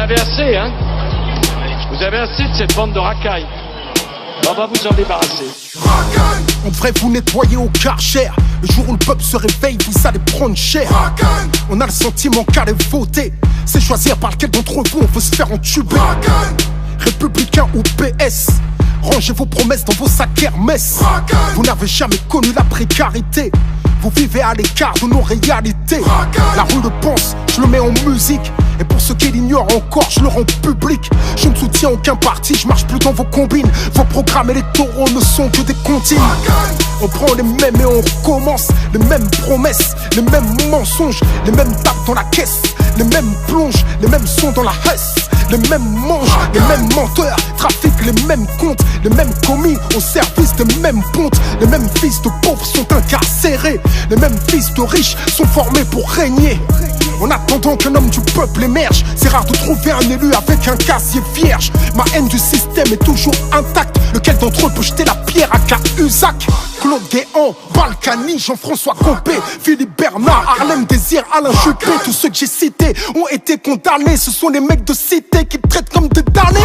avez assez, hein? Vous avez assez de cette bande de racailles. On va vous en débarrasser. On devrait vous nettoyer au Karcher. Le jour où le peuple se réveille, vous allez prendre cher. On a le sentiment qu'aller voter, c'est choisir par lequel d'entre vous on veut se faire entuber. Républicain ou PS, rangez vos promesses dans vos sacs Hermès. Vous n'avez jamais connu la précarité, vous vivez à l'écart de nos réalités. La rue le pense, je le mets en musique. Et pour ceux qui l'ignorent encore, je le rends public. Je ne soutiens aucun parti, je marche plus dans vos combines. Vos programmes électoraux ne sont que des comptines. On prend les mêmes et on recommence. Les mêmes promesses, les mêmes mensonges, les mêmes tapes dans la caisse, les mêmes plonges, les mêmes sons dans la hesse. Les mêmes mangent, les mêmes menteurs, trafiquent les mêmes comptes, les mêmes commis au service des mêmes pontes. Les mêmes fils de pauvres sont incarcérés, les mêmes fils de riches sont formés pour régner. En attendant qu'un homme du peuple émerge, c'est rare de trouver un élu avec un casier vierge. Ma haine du système est toujours intacte. Lequel d'entre eux peut jeter la pierre à Cahuzac? Claude Guéant, Balkany, Jean-François Copé, Philippe Bernard, Harlem Désir, Alain Juppé. Tous ceux que j'ai cités ont été condamnés. Ce sont les mecs de cité qui traitent comme des damnés.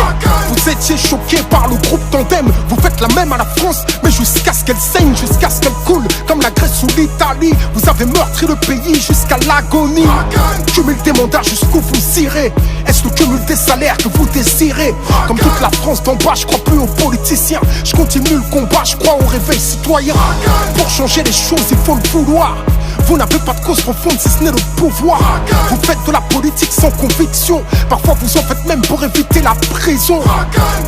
Vous étiez choqués par le groupe Tandem. Vous faites la même à la France, mais jusqu'à ce qu'elle saigne, jusqu'à ce qu'elle coule comme la Grèce ou l'Italie. Vous avez meurtri le pays jusqu'à l'agonie. Cumul des mandats jusqu'où vous irez. Est-ce le cumul des salaires que vous désirez? Comme toute la France d'en bas, je crois plus aux politiciens. Je continue le combat, je crois au réveil citoyen. Pour changer les choses, il faut le vouloir. Vous n'avez pas de cause profonde si ce n'est le pouvoir. Vous faites de la politique sans conviction. Parfois vous en faites même pour éviter la prison.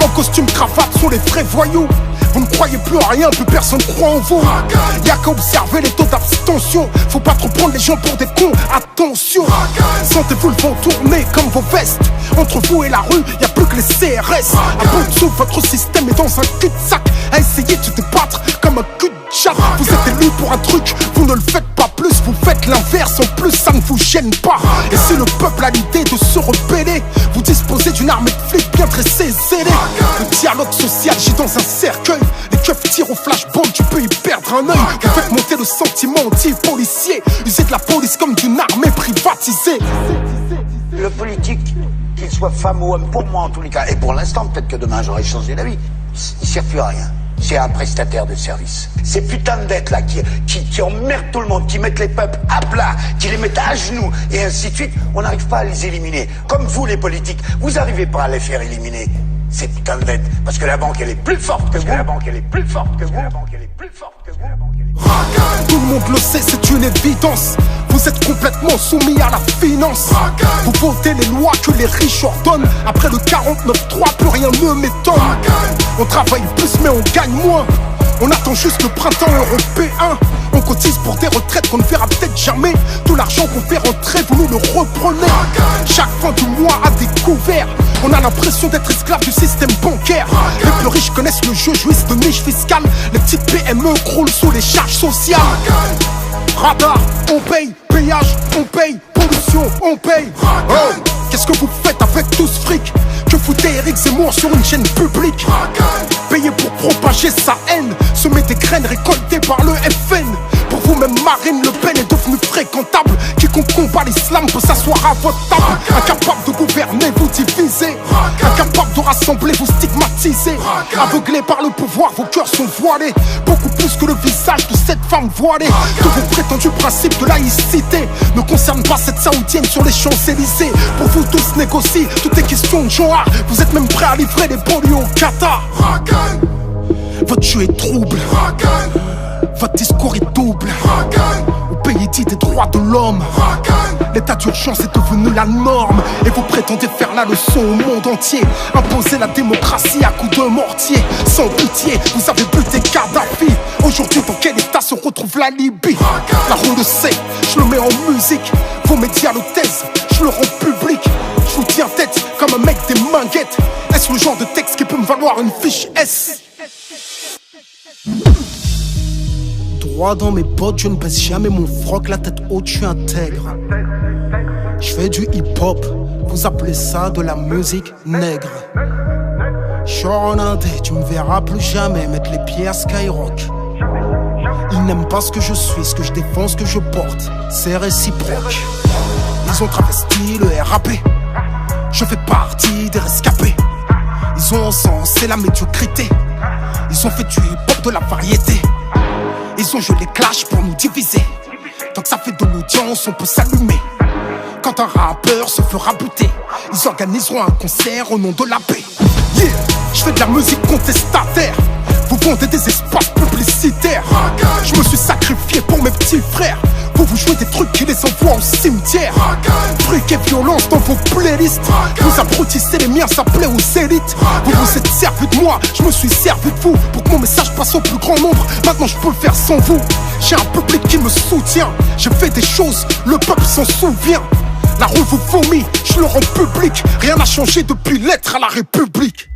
En costume cravate sont les vrais voyous. Vous ne croyez plus en rien, plus personne croit en vous. Y'a qu'à observer les taux d'abstention. Faut pas trop prendre les gens pour des cons, attention. Sentez-vous le vent tourner comme vos vestes. Entre vous et la rue, y'a plus que les CRS. À bout de souffle, votre système est dans un cul-de-sac. À essayer de se débattre comme un cul de chat. Vous êtes élu pour un truc, vous ne le faites pas plus. Vous faites l'inverse, en plus ça ne vous gêne pas. Et si le peuple a l'idée de se rebeller, vous disposez d'une armée de flics bien dressée, zélée. Le dialogue social gît dans un cercueil. Les keufs tirent au flashball, tu peux y perdre un œil. Vous faites monter le sentiment anti-policier. Usez de la police comme d'une armée privatisée. Le politique, qu'il soit femme ou homme, pour moi en tous les cas, et pour l'instant, peut-être que demain j'aurai changé d'avis, il ne sert plus à rien. C'est un prestataire de service. Ces putains de dettes là qui emmerdent tout le monde, qui mettent les peuples à plat, qui les mettent à genoux et ainsi de suite, on n'arrive pas à les éliminer. Comme vous les politiques, vous n'arrivez pas à les faire éliminer. Ces putains de dettes. Parce que la banque elle est plus forte que vous. La banque elle est plus forte que vous. La banque elle est plus forte que vous. Tout le monde le sait, c'est une évidence. Vous êtes complètement soumis à la finance. Vous votez les lois que les riches ordonnent. Après le 49-3, plus rien ne m'étonne. On travaille plus mais on gagne moins. On attend juste le printemps européen. On cotise pour des retraites qu'on ne verra peut-être jamais. Tout l'argent qu'on fait rentrer, vous nous le reprenez. Chaque fin du mois à découvert. On a l'impression d'être esclave du système bancaire. Les plus riches connaissent le jeu, jouissent de niche fiscale. Les petites PME croulent sous les charges sociales. Radar, on paye, péage, on paye, pollution, on paye. Oh, qu'est-ce que vous faites avec tout ce fric? Que foutez Eric Zemmour sur une chaîne publique? Payé pour propager sa haine, semer des graines récoltées par le FN. Pour vous-même, Marine Le Pen est devenue fréquentable. Quiconque combat l'islam peut s'asseoir à votre table. Incapable de gouverner, vous divisez. Incapable de rassembler, vous stigmatisez. Aveuglés par le pouvoir, vos cœurs sont voilés. Beaucoup plus que le visage de cette femme voilée. Que vos prétendus principes de laïcité ne concernent pas cette saoudienne sur les Champs-Élysées. Pour vous tous négocier, tout est question de genre. Vous êtes même prêts à livrer les banlieues au Qatar. Votre jeu est trouble. Votre discours est double. Au pays dit des droits de l'homme, l'état d'urgence est devenu la norme. Et vous prétendez faire la leçon au monde entier. Imposer la démocratie à coups de mortier. Sans pitié, vous avez buté Kadhafi. Aujourd'hui, dans quel état se retrouve la Libye? La rue le sait, je le mets en musique. Vos médias le taisent, je le rends public. Je vous tiens tête comme un mec des minguettes. Est-ce le genre de texte qui peut me valoir une fiche S? Droit dans mes bottes, je ne baisse jamais mon froc, la tête haute, je suis intègre. Je fais du hip-hop, vous appelez ça de la musique nègre. Genre en indé, tu me verras plus jamais mettre les pieds à Skyrock. Ils n'aiment pas ce que je suis, ce que je défends, ce que je porte, c'est réciproque. Ils ont travesti le RAP. Je fais partie des rescapés. Ils ont encensé la médiocrité. Ils ont fait du hip-hop de la variété. Ils ont joué les clashs pour nous diviser. Tant que ça fait de l'audience, on peut s'allumer. Quand un rappeur se fera buter, ils organiseront un concert au nom de la paix. Yeah, je fais de la musique contestataire. Vous vendez des espaces publicitaires. Je me suis sacrifié pour mes petits frères. Vous jouez des trucs qui les envoient au cimetière. Fric et violence dans vos playlists. Vous abrutissez les miens, ça plaît aux élites. Vous vous êtes servi de moi, je me suis servi de vous. Pour que mon message passe au plus grand nombre. Maintenant je peux le faire sans vous. J'ai un public qui me soutient. J'ai fait des choses, le peuple s'en souvient. La rue vous vomit, je le rends public. Rien n'a changé depuis l'être à la République.